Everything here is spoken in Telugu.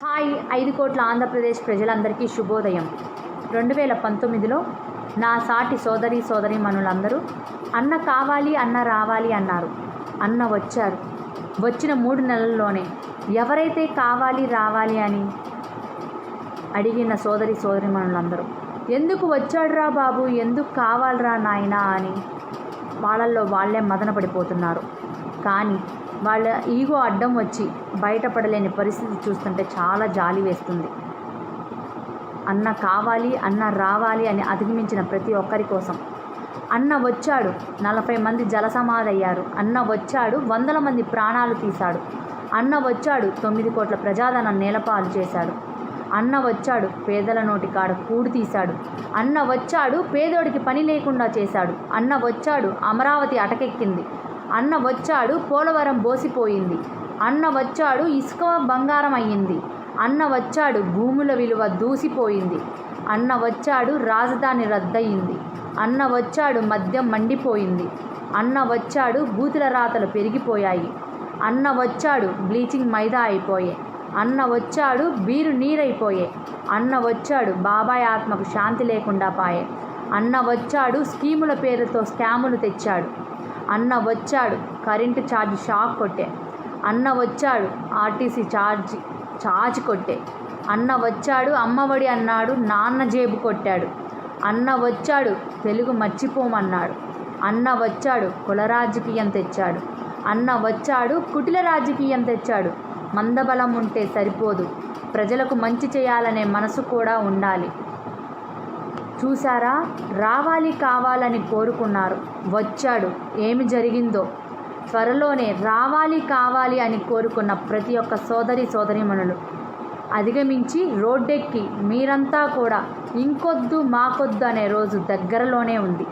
హాయ్ 5 కోట్ల ఆంధ్రప్రదేశ్ ప్రజలందరికీ శుభోదయం. 2019లో నా సాటి సోదరీమణులందరూ అన్న కావాలి, అన్న రావాలి అన్నారు. అన్న వచ్చారు. వచ్చిన 3 నెలల్లోనే ఎవరైతే కావాలి రావాలి అని అడిగిన సోదరీమణులందరూ ఎందుకు వచ్చాడురా బాబు, ఎందుకు కావాలరా నాయనా అని వాళ్ళల్లో వాళ్ళే మదన పడిపోతున్నారు. కానీ వాళ్ళ ఈగో అడ్డం వచ్చి బయటపడలేని పరిస్థితి చూస్తుంటే చాలా జాలి వేస్తుంది. అన్న కావాలి, అన్న రావాలి అని అధిగమించిన ప్రతి ఒక్కరి కోసం అన్న వచ్చాడు. 40 మంది జలసమాధయ్యారు. అన్న వచ్చాడు. 100 మంది ప్రాణాలు తీశాడు. అన్న వచ్చాడు. 9 కోట్ల ప్రజాధనం నేలపాలు చేశాడు. అన్న వచ్చాడు. పేదల నోటి కాడ కూడు తీశాడు. అన్న వచ్చాడు. పేదోడికి పని లేకుండా చేశాడు. అన్న వచ్చాడు. అమరావతి అటకెక్కింది. అన్న వచ్చాడు. పోలవరం బోసిపోయింది. అన్న వచ్చాడు. ఇసుక బంగారం అయ్యింది. అన్న వచ్చాడు. భూముల విలువ దూసిపోయింది. అన్న వచ్చాడు. రాజధాని రద్దయింది. అన్న వచ్చాడు. మద్యం మండిపోయింది. అన్న వచ్చాడు. బూతుల రాతలు పెరిగిపోయాయి. అన్న వచ్చాడు. బ్లీచింగ్ మైదా అయిపోయే. అన్న వచ్చాడు. బీరు నీరైపోయే. అన్న వచ్చాడు. బాబాయ్ ఆత్మకు శాంతి లేకుండా పాయే. అన్న వచ్చాడు. స్కీముల పేరుతో స్కాములు తెచ్చాడు. అన్న వచ్చాడు. కరెంటు ఛార్జ్ షాక్ కొట్టే. అన్న వచ్చాడు. ఆర్టీసీ ఛార్జ్ కొట్టే. అన్న వచ్చాడు. అమ్మఒడి అన్నాడు. నాన్న జేబు కొట్టాడు. అన్న వచ్చాడు. తెలుగు మర్చిపోమన్నాడు. అన్న వచ్చాడు. కుల రాజకీయం తెచ్చాడు. అన్న వచ్చాడు. కుటిల రాజకీయం తెచ్చాడు. మందబలం ఉంటే సరిపోదు, ప్రజలకు మంచి చేయాలనే మనసు కూడా ఉండాలి. చూసారా, రావాలి కావాలని కోరుకున్నారు, వచ్చాడు. ఏమి జరిగిందో త్వరలోనే రావాలి కావాలి అని కోరుకున్న ప్రతి ఒక్క సోదరీమణులు అధిగమించి రోడ్డెక్కి మీరంతా కూడా ఇంకొద్దు మాకొద్దు అనే రోజు దగ్గరలోనే ఉంది.